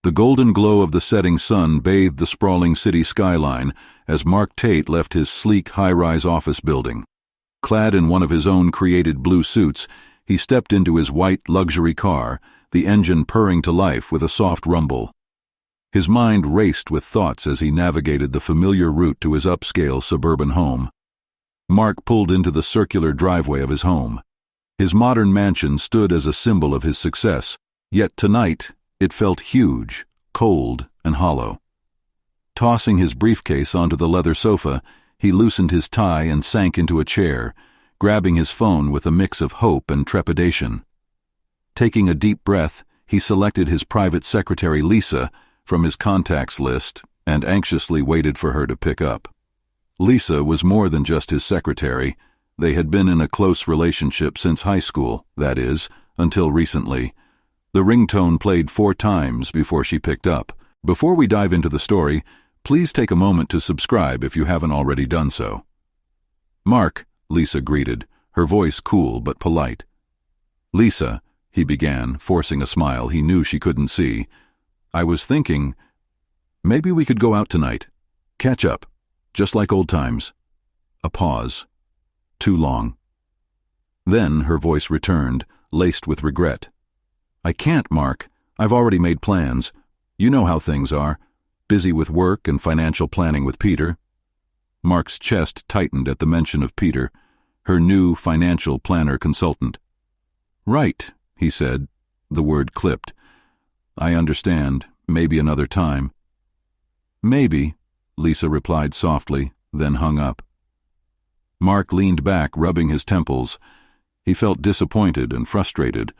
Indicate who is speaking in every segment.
Speaker 1: The golden glow of the setting sun bathed the sprawling city skyline as Mark Tate left his sleek high-rise office building. Clad in one of his own created blue suits, he stepped into his white luxury car, the engine purring to life with a soft rumble. His mind raced with thoughts as he navigated the familiar route to his upscale suburban home. Mark pulled into the circular driveway of his home. His modern mansion stood as a symbol of his success, yet tonight it felt huge, cold, and hollow. Tossing his briefcase onto the leather sofa, he loosened his tie and sank into a chair, grabbing his phone with a mix of hope and trepidation. Taking a deep breath, he selected his private secretary Lisa from his contacts list and anxiously waited for her to pick up. Lisa was more than just his secretary. They had been in a close relationship since high school, that is, until recently. The ringtone played 4 times before she picked up. Before we dive into the story, please take a moment to subscribe if you haven't already done so. Mark, Lisa greeted, her voice cool but polite. Lisa, he began, forcing a smile he knew she couldn't see. I was thinking, maybe we could go out tonight. Catch up, just like old times. A pause. Too long. Then her voice returned, laced with regret. I can't, Mark. I've already made plans. You know how things are. Busy with work and financial planning with Peter. Mark's chest tightened at the mention of Peter, her new financial planner consultant. Right, he said, the word clipped. I understand. Maybe another time. Maybe, Lisa replied softly, then hung up. Mark leaned back, rubbing his temples. He felt disappointed and frustrated.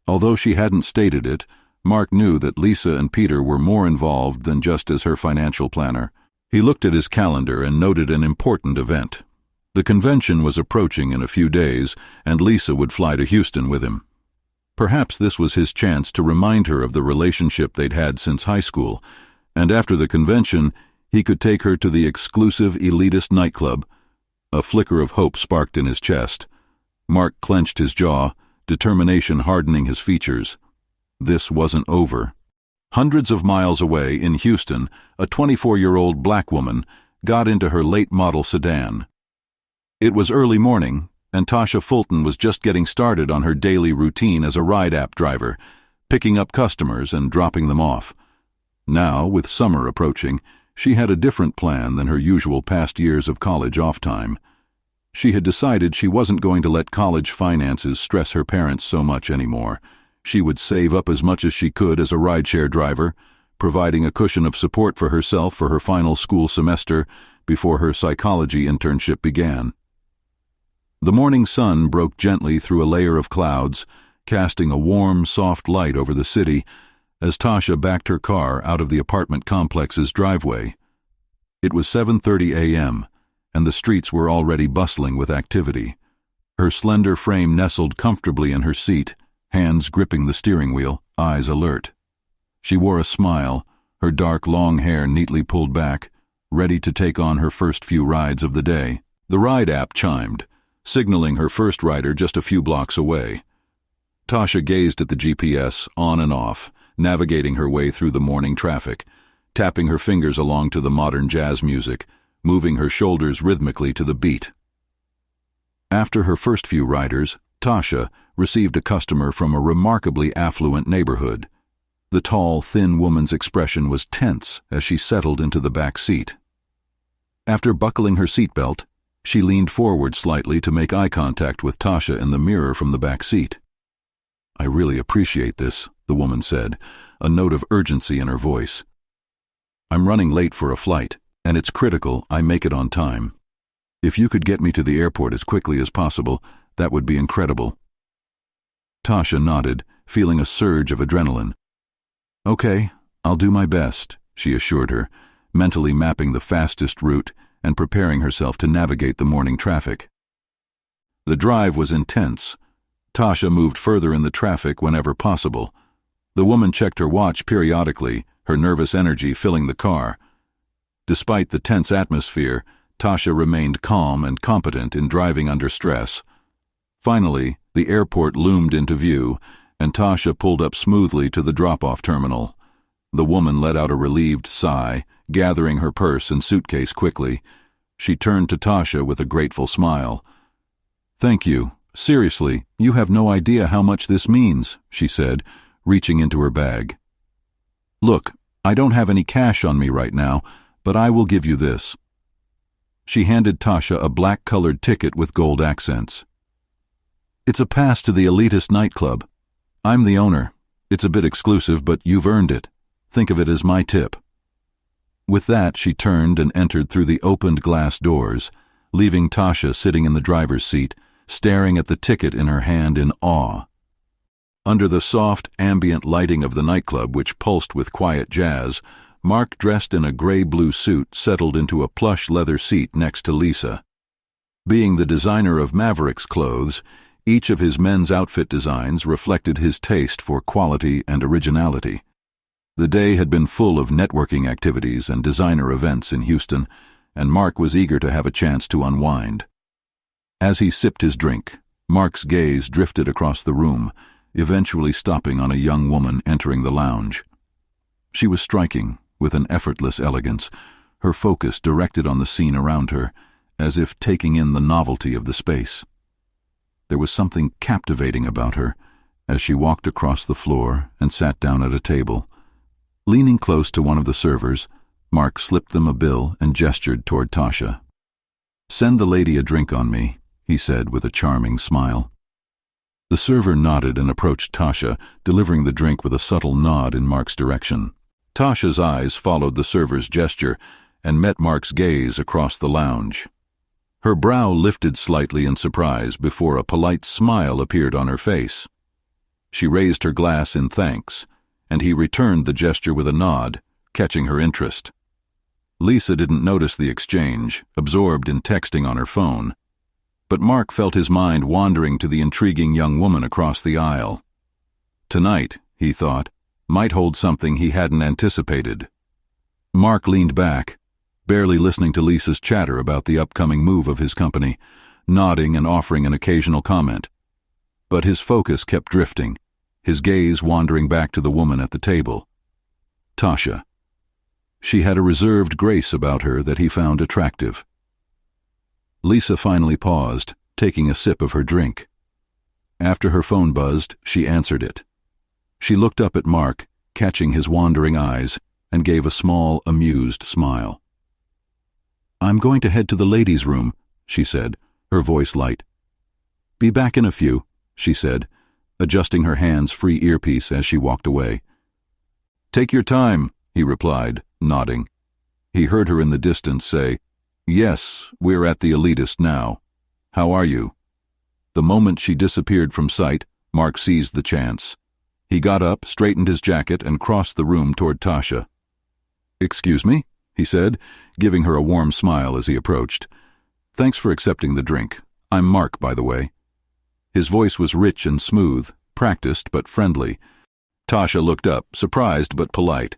Speaker 1: Although she hadn't stated it, Mark knew that Lisa and Peter were more involved than just as her financial planner. He looked at his calendar and noted an important event. The convention was approaching in a few days, and Lisa would fly to Houston with him. Perhaps this was his chance to remind her of the relationship they'd had since high school, and after the convention, he could take her to the exclusive elitist nightclub. A flicker of hope sparked in his chest. Mark clenched his jaw, determination hardening his features. This wasn't over. Hundreds of miles away in Houston, a 24-year-old black woman got into her late-model sedan. It was early morning, and Tasha Fulton was just getting started on her daily routine as a ride app driver, picking up customers and dropping them off. Now, with summer approaching, she had a different plan than her usual past years of college off time. She had decided she wasn't going to let college finances stress her parents so much anymore. She would save up as much as she could as a rideshare driver, providing a cushion of support for herself for her final school semester before her psychology internship began. The morning sun broke gently through a layer of clouds, casting a warm, soft light over the city as Tasha backed her car out of the apartment complex's driveway. It was 7:30 a.m., and the streets were already bustling with activity. Her slender frame nestled comfortably in her seat, hands gripping the steering wheel, eyes alert. She wore a smile, her dark long hair neatly pulled back, ready to take on her first few rides of the day. The ride app chimed, signaling her first rider just a few blocks away. Tasha gazed at the GPS, on and off, navigating her way through the morning traffic, tapping her fingers along to the modern jazz music, moving her shoulders rhythmically to the beat. After her first few riders, Tasha received a customer from a remarkably affluent neighborhood. The tall, thin woman's expression was tense as she settled into the back seat. After buckling her seatbelt, she leaned forward slightly to make eye contact with Tasha in the mirror from the back seat. I really appreciate this, the woman said, a note of urgency in her voice. I'm running late for a flight, and it's critical I make it on time. If you could get me to the airport as quickly as possible, that would be incredible. Tasha nodded, feeling a surge of adrenaline. Okay, I'll do my best, she assured her, mentally mapping the fastest route and preparing herself to navigate the morning traffic. The drive was intense. Tasha moved further in the traffic whenever possible. The woman checked her watch periodically, her nervous energy filling the car. Despite the tense atmosphere, Tasha remained calm and competent in driving under stress. Finally, the airport loomed into view, and Tasha pulled up smoothly to the drop-off terminal. The woman let out a relieved sigh, gathering her purse and suitcase quickly. She turned to Tasha with a grateful smile. "Thank you. Seriously, you have no idea how much this means," she said, reaching into her bag. "Look, I don't have any cash on me right now, but I will give you this." She handed Tasha a black-colored ticket with gold accents. "It's a pass to the elitist nightclub. I'm the owner. It's a bit exclusive, but you've earned it. Think of it as my tip." With that, she turned and entered through the opened glass doors, leaving Tasha sitting in the driver's seat, staring at the ticket in her hand in awe. Under the soft, ambient lighting of the nightclub, which pulsed with quiet jazz, Mark, dressed in a gray-blue suit, settled into a plush leather seat next to Lisa. Being the designer of Maverick's clothes, each of his men's outfit designs reflected his taste for quality and originality. The day had been full of networking activities and designer events in Houston, and Mark was eager to have a chance to unwind. As he sipped his drink, Mark's gaze drifted across the room, eventually stopping on a young woman entering the lounge. She was striking, with an effortless elegance, her focus directed on the scene around her, as if taking in the novelty of the space. There was something captivating about her as she walked across the floor and sat down at a table. Leaning close to one of the servers, Mark slipped them a bill and gestured toward Tasha. "Send the lady a drink on me," he said with a charming smile. The server nodded and approached Tasha, delivering the drink with a subtle nod in Mark's direction. Tasha's eyes followed the server's gesture and met Mark's gaze across the lounge. Her brow lifted slightly in surprise before a polite smile appeared on her face. She raised her glass in thanks, and he returned the gesture with a nod, catching her interest. Lisa didn't notice the exchange, absorbed in texting on her phone, but Mark felt his mind wandering to the intriguing young woman across the aisle. Tonight, he thought, might hold something he hadn't anticipated. Mark leaned back, barely listening to Lisa's chatter about the upcoming move of his company, nodding and offering an occasional comment. But his focus kept drifting, his gaze wandering back to the woman at the table. Tasha. She had a reserved grace about her that he found attractive. Lisa finally paused, taking a sip of her drink. After her phone buzzed, she answered it. She looked up at Mark, catching his wandering eyes, and gave a small, amused smile. "I'm going to head to the ladies' room," she said, her voice light. "Be back in a few," she said, adjusting her hands-free earpiece as she walked away. "Take your time," he replied, nodding. He heard her in the distance say, "Yes, we're at the elitist now. How are you?" The moment she disappeared from sight, Mark seized the chance. He got up, straightened his jacket, and crossed the room toward Tasha. "Excuse me?" he said, giving her a warm smile as he approached. "Thanks for accepting the drink. I'm Mark, by the way." His voice was rich and smooth, practiced but friendly. Tasha looked up, surprised but polite.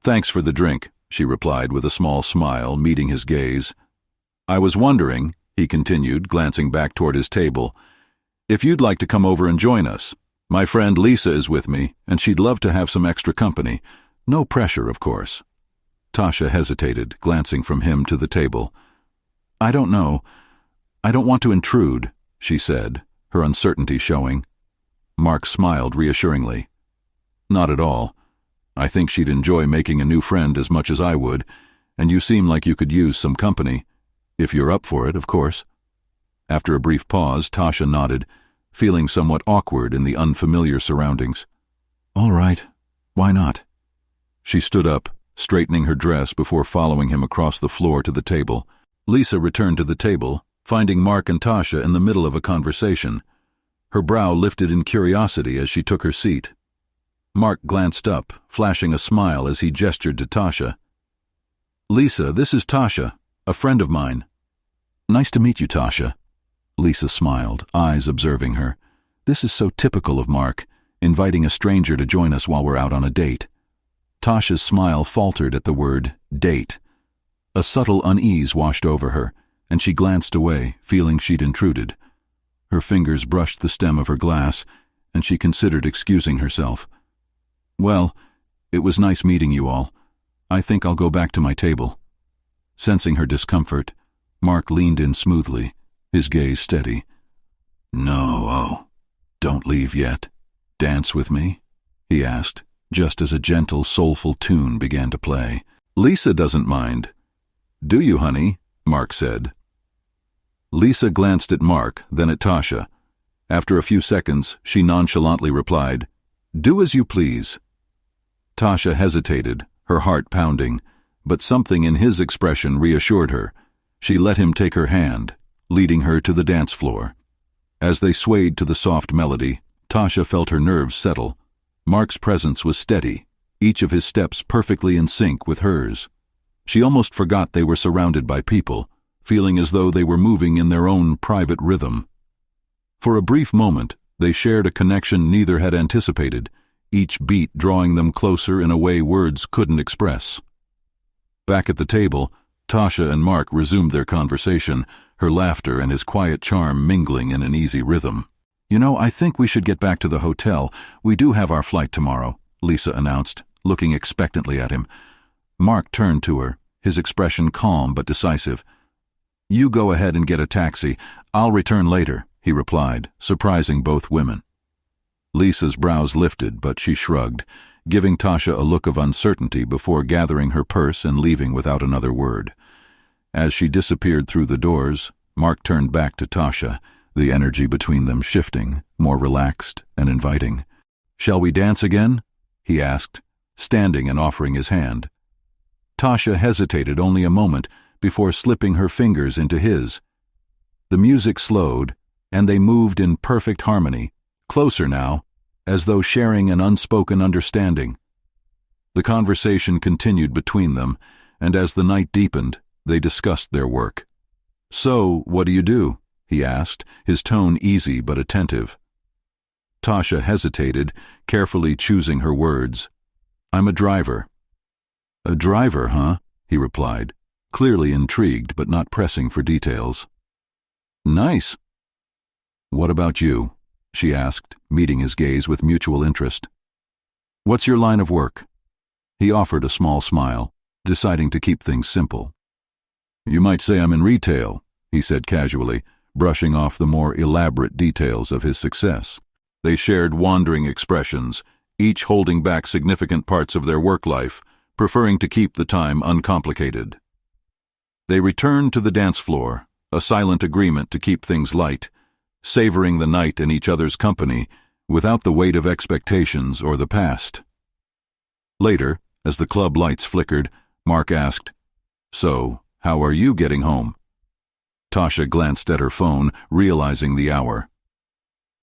Speaker 1: "Thanks for the drink," she replied with a small smile, meeting his gaze. "I was wondering," he continued, glancing back toward his table, "if you'd like to come over and join us. My friend Lisa is with me, and she'd love to have some extra company. No pressure, of course." Tasha hesitated, glancing from him to the table. "I don't know. I don't want to intrude," she said, her uncertainty showing. Mark smiled reassuringly. "Not at all. I think she'd enjoy making a new friend as much as I would, and you seem like you could use some company. If you're up for it, of course." After a brief pause, Tasha nodded, feeling somewhat awkward in the unfamiliar surroundings. "All right. Why not?" She stood up, straightening her dress before following him across the floor to the table. Lisa returned to the table, finding Mark and Tasha in the middle of a conversation. Her brow lifted in curiosity as she took her seat. Mark glanced up, flashing a smile as he gestured to Tasha. "Lisa, this is Tasha, a friend of mine." "Nice to meet you, Tasha." Lisa smiled, eyes observing her. This is so typical of Mark, inviting a stranger to join us while we're out on a date. Tasha's smile faltered at the word date. A subtle unease washed over her, and she glanced away, feeling she'd intruded. Her fingers brushed the stem of her glass, and she considered excusing herself. "Well, "It was nice meeting you all. I think I'll go back to my table." Sensing her discomfort, Mark leaned in smoothly, his gaze steady. "No, don't leave yet. Dance with me?" he asked, just as a gentle, soulful tune began to play. "Lisa doesn't mind." "Do you, honey?" Mark said. Lisa glanced at Mark, then at Tasha. After a few seconds, she nonchalantly replied, "Do as you please." Tasha hesitated, her heart pounding, but something in his expression reassured her. She let him take her hand, leading her to the dance floor. As they swayed to the soft melody, Tasha felt her nerves settle. Mark's presence was steady, each of his steps perfectly in sync with hers. She almost forgot they were surrounded by people, feeling as though they were moving in their own private rhythm. For a brief moment, they shared a connection neither had anticipated, each beat drawing them closer in a way words couldn't express. Back at the table, Tasha and Mark resumed their conversation, her laughter and his quiet charm mingling in an easy rhythm. "You know, I think we should get back to the hotel. We do have our flight tomorrow," Lisa announced, looking expectantly at him. Mark turned to her, his expression calm but decisive. "You go ahead and get a taxi. I'll return later," he replied, surprising both women. Lisa's brows lifted, but she shrugged, giving Tasha a look of uncertainty before gathering her purse and leaving without another word. As she disappeared through the doors, Mark turned back to Tasha, the energy between them shifting, more relaxed and inviting. "Shall we dance again?" he asked, standing and offering his hand. Tasha hesitated only a moment before slipping her fingers into his. The music slowed, and they moved in perfect harmony, closer now, as though sharing an unspoken understanding. The conversation continued between them, and as the night deepened, they discussed their work. "So, what do you do?" he asked, his tone easy but attentive. Tasha hesitated, carefully choosing her words. "I'm a driver." "A driver, huh?" he replied, clearly intrigued but not pressing for details. "Nice." "What about you?" she asked, meeting his gaze with mutual interest. "What's your line of work?" He offered a small smile, deciding to keep things simple. "You might say I'm in retail," he said casually, brushing off the more elaborate details of his success. They shared wandering expressions, each holding back significant parts of their work life, preferring to keep the time uncomplicated. They returned to the dance floor, a silent agreement to keep things light, savoring the night in each other's company without the weight of expectations or the past. Later, as the club lights flickered, Mark asked, "So, how are you getting home?" Tasha glanced at her phone, realizing the hour.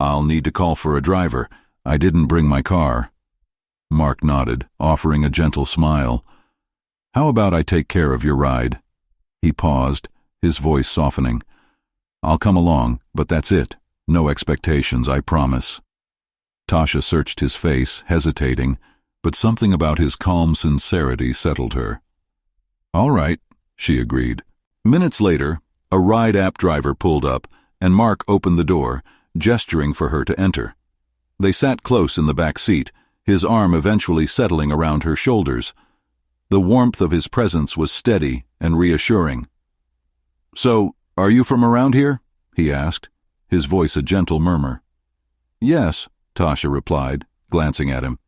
Speaker 1: "I'll need to call for a driver. I didn't bring my car." Mark nodded, offering a gentle smile. "How about I take care of your ride?" He paused, his voice softening. "I'll come along, but that's it. No expectations, I promise." Tasha searched his face, hesitating, but something about his calm sincerity settled her. "All right," she agreed. Minutes later, a ride app driver pulled up, and Mark opened the door, gesturing for her to enter. They sat close in the back seat, his arm eventually settling around her shoulders. The warmth of his presence was steady and reassuring. "So, are you from around here?" he asked, his voice a gentle murmur. "Yes," Tasha replied, glancing at him.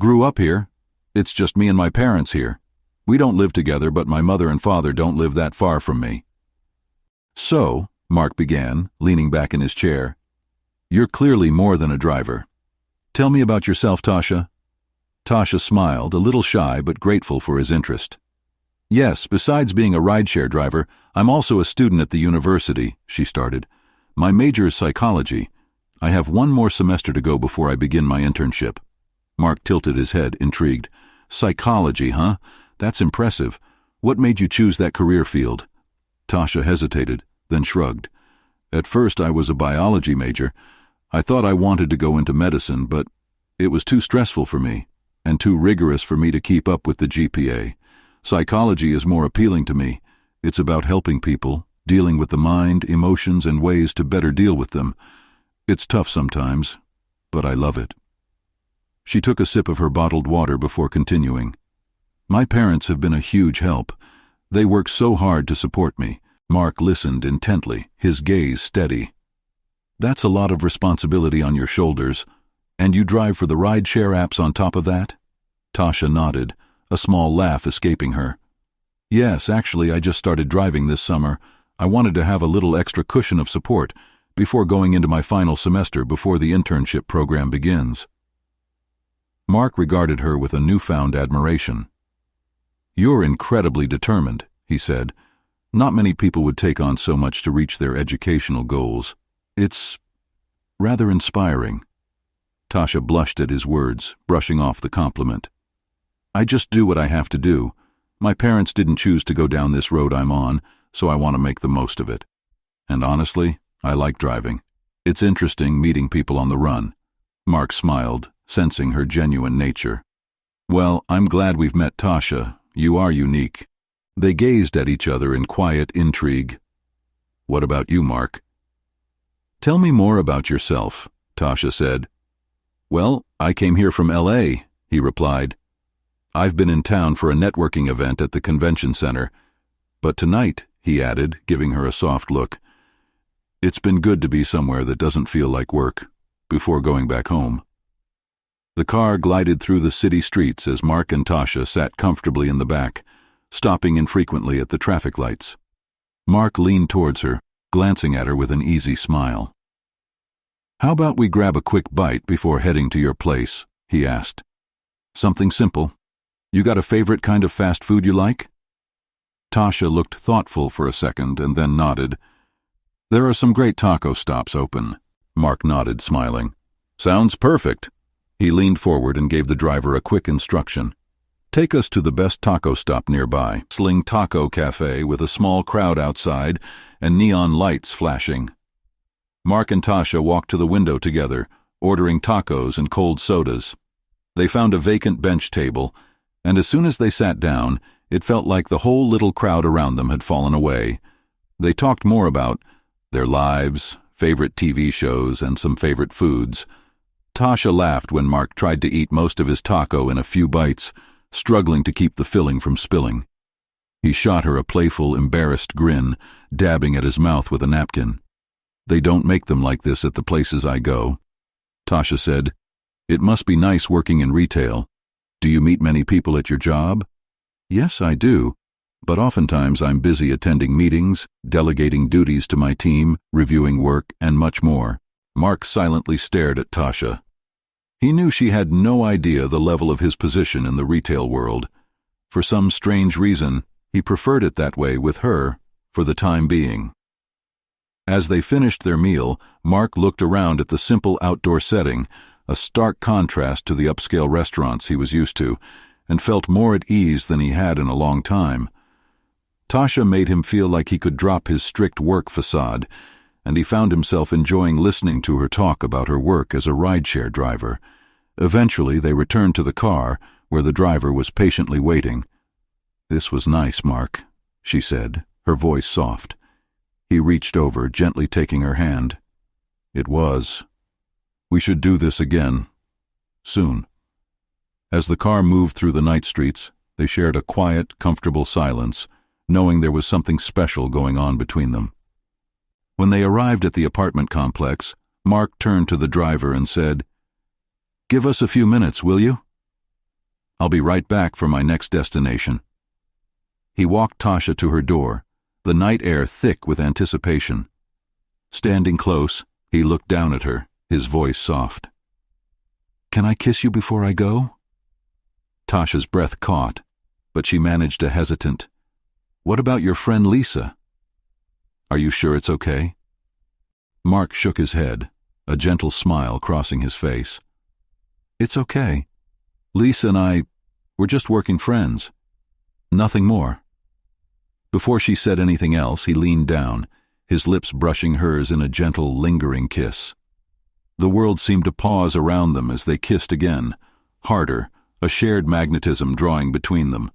Speaker 1: "Grew up here. It's just me and my parents here. We don't live together, but my mother and father don't live that far from me." "So," Mark began, leaning back in his chair, "you're clearly more than a driver. Tell me about yourself, Tasha." Tasha smiled, a little shy but grateful for his interest. "Yes, besides being a rideshare driver, I'm also a student at the university," she started. "My major is psychology. I have one more semester to go before I begin my internship." Mark tilted his head, intrigued. "Psychology, huh? That's impressive. What made you choose that career field?" Tasha hesitated, then shrugged. "At first I was a biology major. I thought I wanted to go into medicine, but it was too stressful for me, and too rigorous for me to keep up with the GPA. Psychology is more appealing to me. It's about helping people, dealing with the mind, emotions, and ways to better deal with them. It's tough sometimes, but I love it." She took a sip of her bottled water before continuing. My parents have been a huge help. They work so hard to support me. Mark listened intently, his gaze steady. That's a lot of responsibility on your shoulders. And you drive for the ride-share apps on top of that? Tasha nodded, a small laugh escaping her. Yes, actually, I just started driving this summer. I wanted to have a little extra cushion of support before going into my final semester before the internship program begins. Mark regarded her with a newfound admiration. You're incredibly determined, he said. Not many people would take on so much to reach their educational goals. It's rather inspiring. Tasha blushed at his words, brushing off the compliment. I just do what I have to do. My parents didn't choose to go down this road I'm on, so I want to make the most of it. And honestly, I like driving. It's interesting meeting people on the run. Mark smiled, sensing her genuine nature. Well, I'm glad we've met, Tasha. You are unique. They gazed at each other in quiet intrigue. What about you, Mark? Tell me more about yourself, Tasha said. Well, I came here from L.A., he replied. I've been in town for a networking event at the convention center. But tonight, he added, giving her a soft look, it's been good to be somewhere that doesn't feel like work, before going back home. The car glided through the city streets as Mark and Tasha sat comfortably in the back, stopping infrequently at the traffic lights. Mark leaned towards her, glancing at her with an easy smile. How about we grab a quick bite before heading to your place? He asked. Something simple. You got a favorite kind of fast food you like? Tasha looked thoughtful for a second and then nodded. There are some great taco stops open. Mark nodded, smiling. Sounds perfect. He leaned forward and gave the driver a quick instruction. Take us to the best taco stop nearby. Sling Taco Cafe with a small crowd outside and neon lights flashing. Mark and Tasha walked to the window together, ordering tacos and cold sodas. They found a vacant bench table, and as soon as they sat down, it felt like the whole little crowd around them had fallen away. They talked more about their lives, favorite TV shows, and some favorite foods. Tasha laughed when Mark tried to eat most of his taco in a few bites, struggling to keep the filling from spilling. He shot her a playful, embarrassed grin, dabbing at his mouth with a napkin. They don't make them like this at the places I go. Tasha said, It must be nice working in retail. Do you meet many people at your job? Yes, I do. But oftentimes I'm busy attending meetings, delegating duties to my team, reviewing work, and much more. Mark silently stared at Tasha. He knew she had no idea the level of his position in the retail world. For some strange reason, he preferred it that way with her, for the time being. As they finished their meal, Mark looked around at the simple outdoor setting, a stark contrast to the upscale restaurants he was used to, and felt more at ease than he had in a long time. Tasha made him feel like he could drop his strict work facade, and he found himself enjoying listening to her talk about her work as a rideshare driver. Eventually, they returned to the car, where the driver was patiently waiting. This was nice, Mark, she said, her voice soft. He reached over, gently taking her hand. It was. We should do this again. Soon. As the car moved through the night streets, they shared a quiet, comfortable silence, knowing there was something special going on between them. When they arrived at the apartment complex, Mark turned to the driver and said, Give us a few minutes, will you? I'll be right back for my next destination. He walked Tasha to her door, the night air thick with anticipation. Standing close, he looked down at her, his voice soft. Can I kiss you before I go? Tasha's breath caught, but she managed a hesitant, What about your friend Lisa? Are you sure it's okay? Mark shook his head, a gentle smile crossing his face. It's okay. Lisa and we're just working friends. Nothing more. Before she said anything else, he leaned down, his lips brushing hers in a gentle, lingering kiss. The world seemed to pause around them as they kissed again, harder, a shared magnetism drawing between them.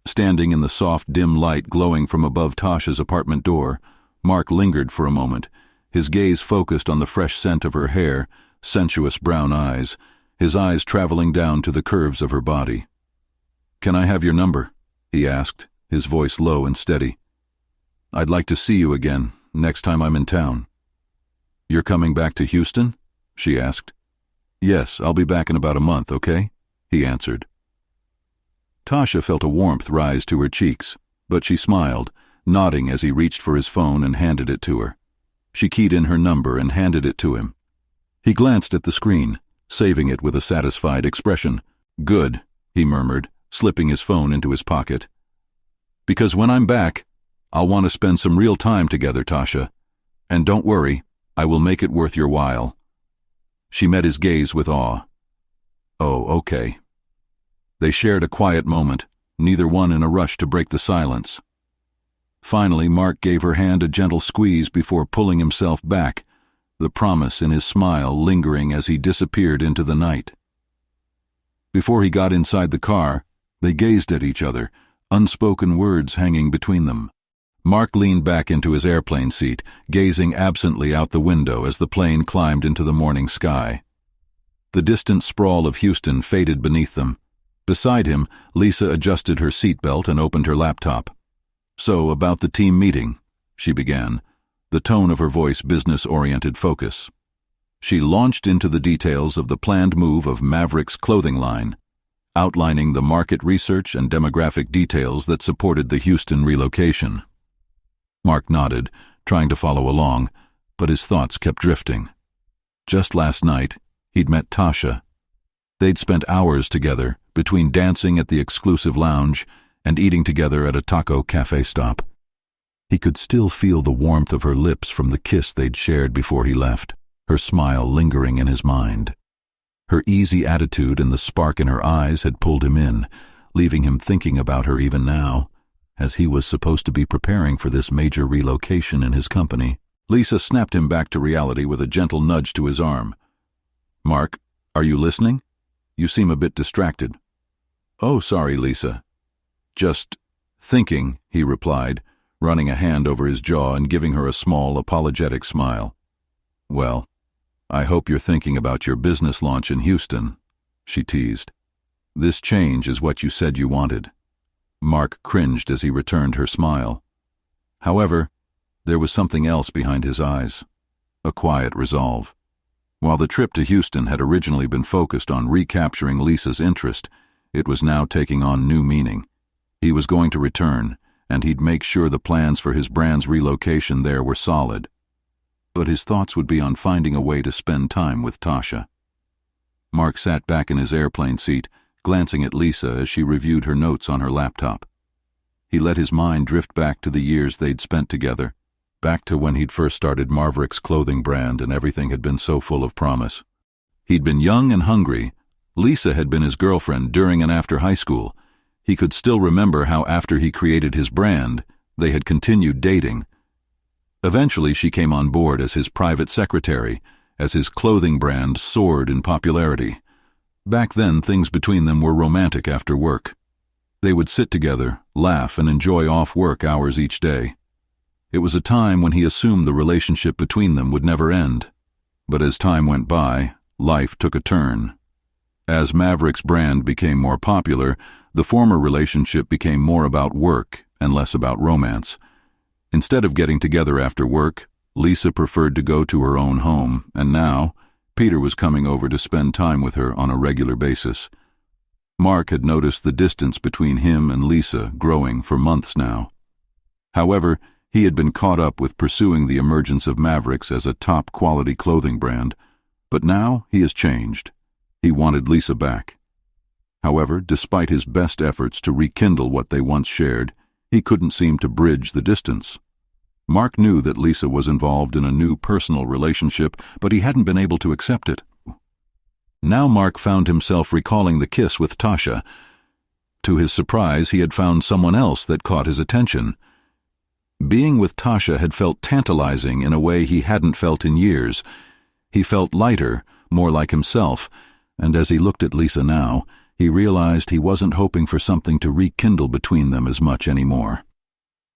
Speaker 1: Standing in the soft, dim light glowing from above Tasha's apartment door, Mark lingered for a moment, his gaze focused on the fresh scent of her hair, sensuous brown eyes, his eyes traveling down to the curves of her body. "Can I have your number?" he asked, his voice low and steady. "I'd like to see you again, next time I'm in town." "You're coming back to Houston?" she asked. "Yes, I'll be back in about a month, okay?" he answered. Tasha felt a warmth rise to her cheeks, but she smiled, nodding as he reached for his phone and handed it to her. She keyed in her number and handed it to him. He glanced at the screen, saving it with a satisfied expression. "Good," he murmured, slipping his phone into his pocket. "Because when I'm back, I'll want to spend some real time together, Tasha. And don't worry, I will make it worth your while." She met his gaze with awe. "Oh, okay." They shared a quiet moment, neither one in a rush to break the silence. Finally, Mark gave her hand a gentle squeeze before pulling himself back, the promise in his smile lingering as he disappeared into the night. Before he got inside the car, they gazed at each other, unspoken words hanging between them. Mark leaned back into his airplane seat, gazing absently out the window as the plane climbed into the morning sky. The distant sprawl of Houston faded beneath them. Beside him, Lisa adjusted her seatbelt and opened her laptop. "So, about the team meeting," she began, the tone of her voice business-oriented focus. She launched into the details of the planned move of Maverick's clothing line, outlining the market research and demographic details that supported the Houston relocation. Mark nodded, trying to follow along, but his thoughts kept drifting. Just last night, he'd met Tasha. They'd spent hours together, between dancing at the exclusive lounge and eating together at a taco cafe stop. He could still feel the warmth of her lips from the kiss they'd shared before he left, her smile lingering in his mind. Her easy attitude and the spark in her eyes had pulled him in, leaving him thinking about her even now, as he was supposed to be preparing for this major relocation in his company. Lisa snapped him back to reality with a gentle nudge to his arm. "Mark, are you listening? You seem a bit distracted." "Oh, sorry, Lisa." "Just thinking," he replied, running a hand over his jaw and giving her a small, apologetic smile. "Well, I hope you're thinking about your business launch in Houston," she teased. "This change is what you said you wanted." Mark cringed as he returned her smile. However, there was something else behind his eyes, a quiet resolve. While the trip to Houston had originally been focused on recapturing Lisa's interest, it was now taking on new meaning. He was going to return, and he'd make sure the plans for his brand's relocation there were solid. But his thoughts would be on finding a way to spend time with Tasha. Mark sat back in his airplane seat, glancing at Lisa as she reviewed her notes on her laptop. He let his mind drift back to the years they'd spent together, back to when he'd first started Maverick's clothing brand and everything had been so full of promise. He'd been young and hungry. Lisa had been his girlfriend during and after high school. He could still remember how after he created his brand, they had continued dating. Eventually she came on board as his private secretary, as his clothing brand soared in popularity. Back then things between them were romantic after work. They would sit together, laugh, and enjoy off-work hours each day. It was a time when he assumed the relationship between them would never end. But as time went by, life took a turn. As Maverick's brand became more popular, the former relationship became more about work and less about romance. Instead of getting together after work, Lisa preferred to go to her own home, and now, Peter was coming over to spend time with her on a regular basis. Mark had noticed the distance between him and Lisa growing for months now. However, he had been caught up with pursuing the emergence of Mavericks as a top-quality clothing brand, but now he has changed. He wanted Lisa back. However, despite his best efforts to rekindle what they once shared, he couldn't seem to bridge the distance. Mark knew that Lisa was involved in a new personal relationship, but he hadn't been able to accept it. Now Mark found himself recalling the kiss with Tasha. To his surprise, he had found someone else that caught his attention. Being with Tasha had felt tantalizing in a way he hadn't felt in years. He felt lighter, more like himself, and as he looked at Lisa now, he realized he wasn't hoping for something to rekindle between them as much anymore.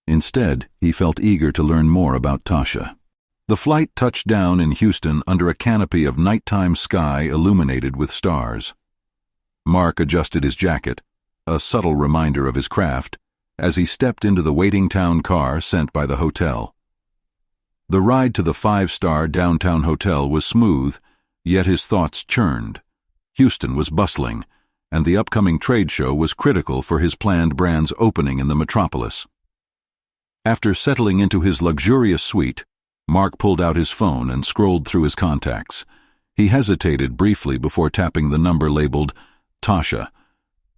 Speaker 1: Instead, he felt eager to learn more about Tasha. The flight touched down in Houston under a canopy of nighttime sky illuminated with stars. Mark adjusted his jacket, a subtle reminder of his craft, as he stepped into the waiting town car sent by the hotel. The ride to the 5-star downtown hotel was smooth, yet his thoughts churned. Houston was bustling, and the upcoming trade show was critical for his planned brand's opening in the metropolis. After settling into his luxurious suite, Mark pulled out his phone and scrolled through his contacts. He hesitated briefly before tapping the number labeled Tasha.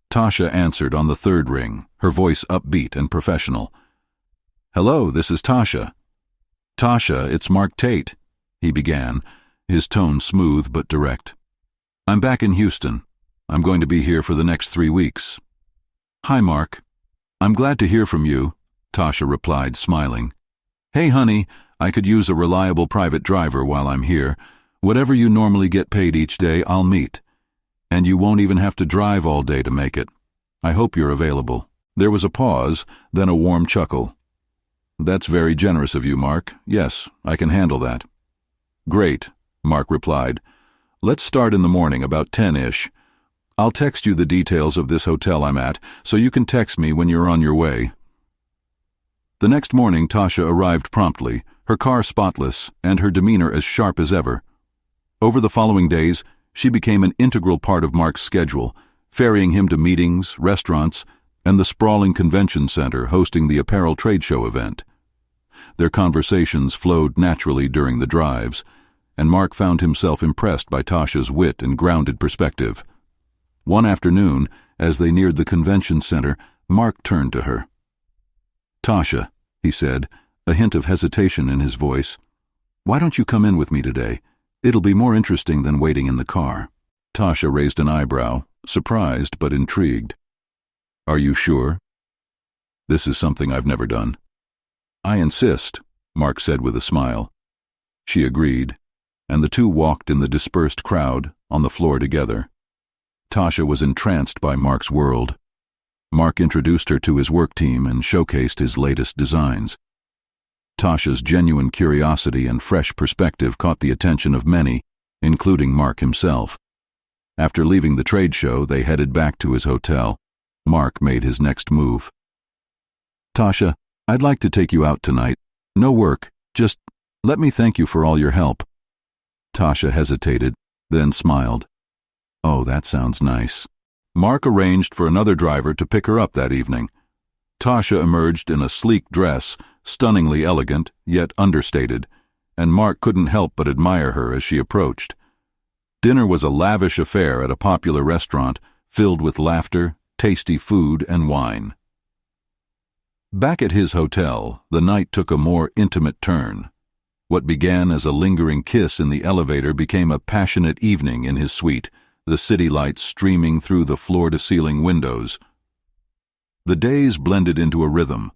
Speaker 1: Tasha answered on the third ring, her voice upbeat and professional. "Hello, this is Tasha." "Tasha, it's Mark Tate," he began, his tone smooth but direct. "I'm back in Houston. I'm going to be here for the next 3 weeks." "Hi, Mark. I'm glad to hear from you," Tasha replied, smiling. "Hey, honey, I could use a reliable private driver while I'm here. Whatever you normally get paid each day, I'll meet. And you won't even have to drive all day to make it. I hope you're available." There was a pause, then a warm chuckle. "That's very generous of you, Mark. Yes, I can handle that." "Great," Mark replied. "Let's start in the morning, about 10-ish. I'll text you the details of this hotel I'm at, so you can text me when you're on your way." The next morning, Tasha arrived promptly, her car spotless, and her demeanor as sharp as ever. Over the following days, she became an integral part of Mark's schedule, ferrying him to meetings, restaurants, and the sprawling convention center hosting the apparel trade show event. Their conversations flowed naturally during the drives, and Mark found himself impressed by Tasha's wit and grounded perspective. One afternoon, as they neared the convention center, Mark turned to her. "Tasha," he said, a hint of hesitation in his voice, "why don't you come in with me today? It'll be more interesting than waiting in the car." Tasha raised an eyebrow, surprised but intrigued. "Are you sure? This is something I've never done." "I insist," Mark said with a smile. She agreed, and the two walked in the dispersed crowd on the floor together. Tasha was entranced by Mark's world. Mark introduced her to his work team and showcased his latest designs. Tasha's genuine curiosity and fresh perspective caught the attention of many, including Mark himself. After leaving the trade show, they headed back to his hotel. Mark made his next move. "Tasha, I'd like to take you out tonight. No work, just let me thank you for all your help." Tasha hesitated, then smiled. "Oh, that sounds nice." Mark arranged for another driver to pick her up that evening. Tasha emerged in a sleek dress, stunningly elegant, yet understated, and Mark couldn't help but admire her as she approached. Dinner was a lavish affair at a popular restaurant, filled with laughter, tasty food, and wine. Back at his hotel, the night took a more intimate turn. What began as a lingering kiss in the elevator became a passionate evening in his suite, the city lights streaming through the floor-to-ceiling windows. The days blended into a rhythm.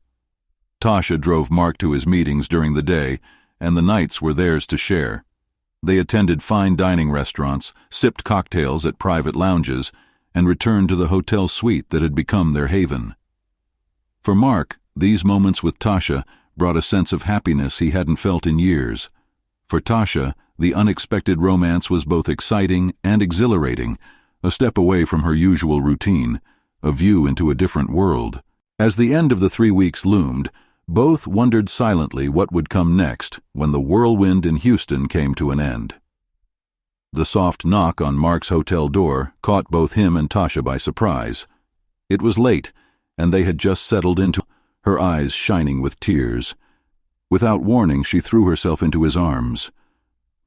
Speaker 1: Tasha drove Mark to his meetings during the day, and the nights were theirs to share. They attended fine dining restaurants, sipped cocktails at private lounges, and returned to the hotel suite that had become their haven. For Mark, these moments with Tasha brought a sense of happiness he hadn't felt in years. For Tasha, the unexpected romance was both exciting and exhilarating, a step away from her usual routine, a view into a different world. As the end of the 3 weeks loomed, both wondered silently what would come next when the whirlwind in Houston came to an end. The soft knock on Mark's hotel door caught both him and Tasha by surprise. It was late, and they had just settled into, her eyes shining with tears. Without warning, she threw herself into his arms.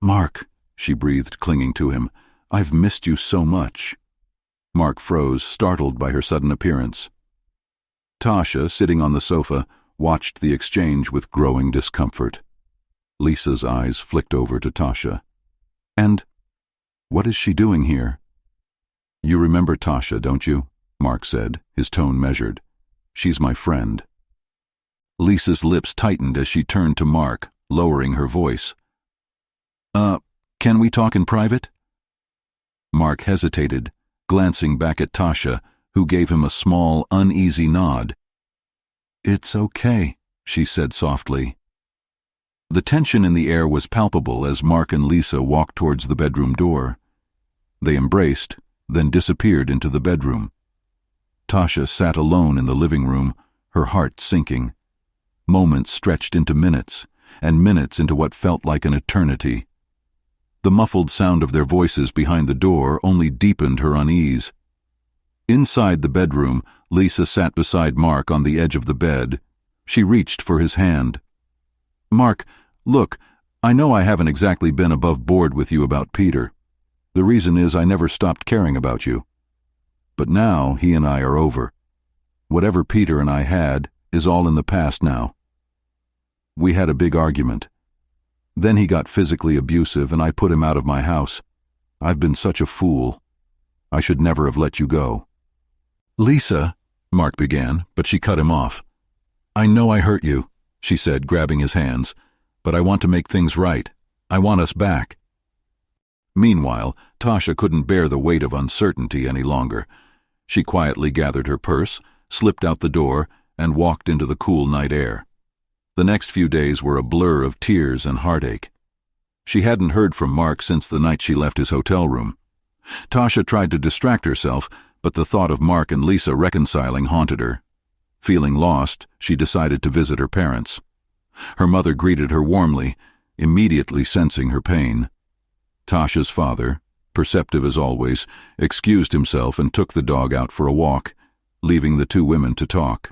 Speaker 1: "Mark," she breathed, clinging to him, "I've missed you so much." Mark froze, startled by her sudden appearance. Tasha, sitting on the sofa, watched the exchange with growing discomfort. Lisa's eyes flicked over to Tasha. "And what is she doing here?" "You remember Tasha, don't you?" Mark said, his tone measured. "She's my friend." Lisa's lips tightened as she turned to Mark, lowering her voice. Can we talk in private?" Mark hesitated, glancing back at Tasha, who gave him a small, uneasy nod. "It's okay," she said softly. The tension in the air was palpable as Mark and Lisa walked towards the bedroom door. They embraced, then disappeared into the bedroom. Tasha sat alone in the living room, her heart sinking. Moments stretched into minutes, and minutes into what felt like an eternity. The muffled sound of their voices behind the door only deepened her unease. Inside the bedroom, Lisa sat beside Mark on the edge of the bed. She reached for his hand. "Mark, look, I know I haven't exactly been above board with you about Peter. The reason is I never stopped caring about you. But now he and I are over. Whatever Peter and I had is all in the past now. We had a big argument. Then he got physically abusive and I put him out of my house. I've been such a fool. I should never have let you go." "Lisa," Mark began, but she cut him off. "I know I hurt you," she said, grabbing his hands, "but I want to make things right. I want us back." Meanwhile, Tasha couldn't bear the weight of uncertainty any longer. She quietly gathered her purse, slipped out the door, and walked into the cool night air. The next few days were a blur of tears and heartache. She hadn't heard from Mark since the night she left his hotel room. Tasha tried to distract herself, but the thought of Mark and Lisa reconciling haunted her. Feeling lost, she decided to visit her parents. Her mother greeted her warmly, immediately sensing her pain. Tasha's father, perceptive as always, excused himself and took the dog out for a walk, leaving the two women to talk.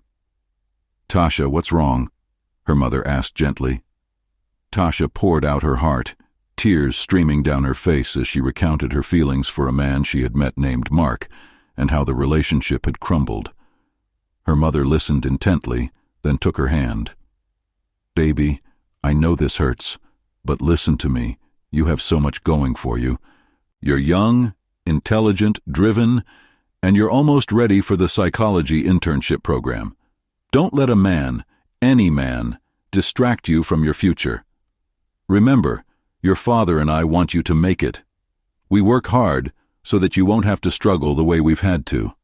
Speaker 1: "Tasha, what's wrong?" her mother asked gently. Tasha poured out her heart, tears streaming down her face as she recounted her feelings for a man she had met named Mark, and how the relationship had crumbled. Her mother listened intently, then took her hand. "Baby, I know this hurts, but listen to me. You have so much going for you. You're young, intelligent, driven, and you're almost ready for the psychology internship program. Don't let a man, any man, distract you from your future. Remember, your father and I want you to make it. We work hard so that you won't have to struggle the way we've had to."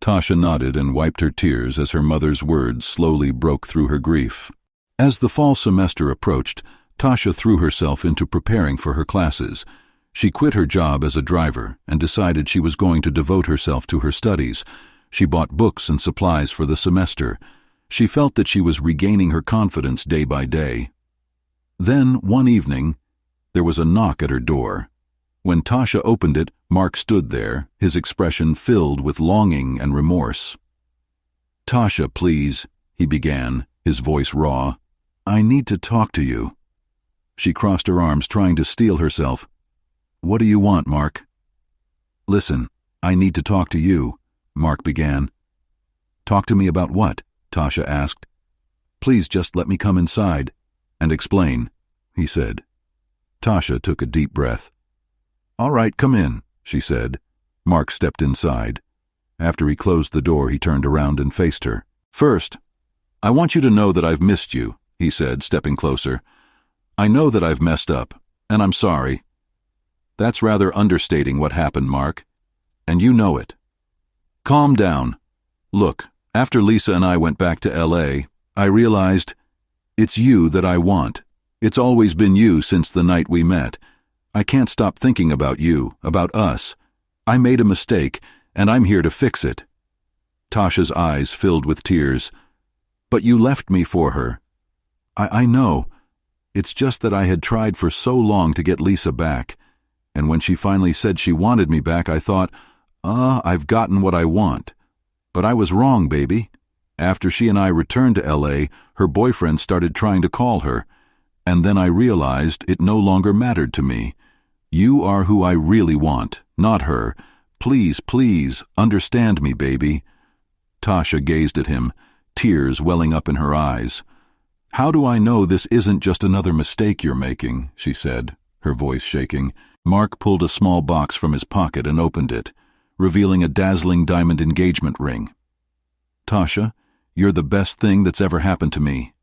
Speaker 1: Tasha nodded and wiped her tears as her mother's words slowly broke through her grief. As the fall semester approached, Tasha threw herself into preparing for her classes. She quit her job as a driver and decided she was going to devote herself to her studies. She bought books and supplies for the semester. She felt that she was regaining her confidence day by day. Then, one evening, there was a knock at her door. When Tasha opened it, Mark stood there, his expression filled with longing and remorse. "Tasha, please," he began, his voice raw. "I need to talk to you." She crossed her arms, trying to steel herself. "What do you want, Mark?" "Listen, I need to talk to you," Mark began. "Talk to me about what?" Tasha asked. "Please just let me come inside and explain," he said. Tasha took a deep breath. "All right, come in," she said. Mark stepped inside. After he closed the door, he turned around and faced her. "First, I want you to know that I've missed you," he said, stepping closer. "I know that I've messed up, and I'm sorry. That's rather understating what happened, Mark, and you know it. Calm down. Look, after Lisa and I went back to LA, I realized it's you that I want. It's always been you since the night we met. I can't stop thinking about you, about us. I made a mistake, and I'm here to fix it." Tasha's eyes filled with tears. "But you left me for her." I know. It's just that I had tried for so long to get Lisa back, and when she finally said she wanted me back, I thought, I've gotten what I want. But I was wrong, baby. After she and I returned to LA, her boyfriend started trying to call her, and then I realized it no longer mattered to me. You are who I really want, not her. Please, please, understand me, baby." Tasha gazed at him, tears welling up in her eyes. "How do I know this isn't just another mistake you're making?" she said, her voice shaking. Mark pulled a small box from his pocket and opened it, revealing a dazzling diamond engagement ring. "Tasha, you're the best thing that's ever happened to me.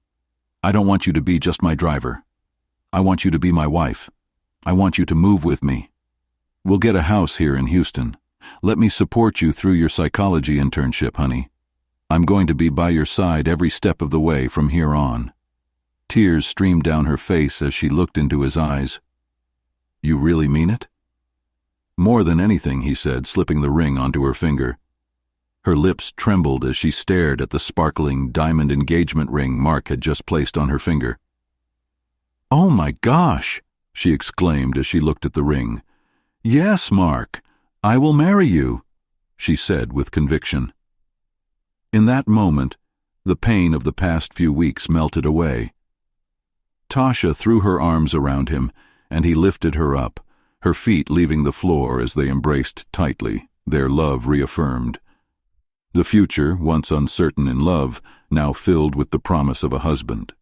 Speaker 1: I don't want you to be just my driver. I want you to be my wife. I want you to move with me. We'll get a house here in Houston. Let me support you through your psychology internship, honey. I'm going to be by your side every step of the way from here on." Tears streamed down her face as she looked into his eyes. "You really mean it?" "More than anything," he said, slipping the ring onto her finger. Her lips trembled as she stared at the sparkling diamond engagement ring Mark had just placed on her finger. "Oh my gosh!" she exclaimed as she looked at the ring. "Yes, Mark, I will marry you," she said with conviction. In that moment, the pain of the past few weeks melted away. Tasha threw her arms around him, and he lifted her up, her feet leaving the floor as they embraced tightly, their love reaffirmed. The future, once uncertain in love, now filled with the promise of a husband.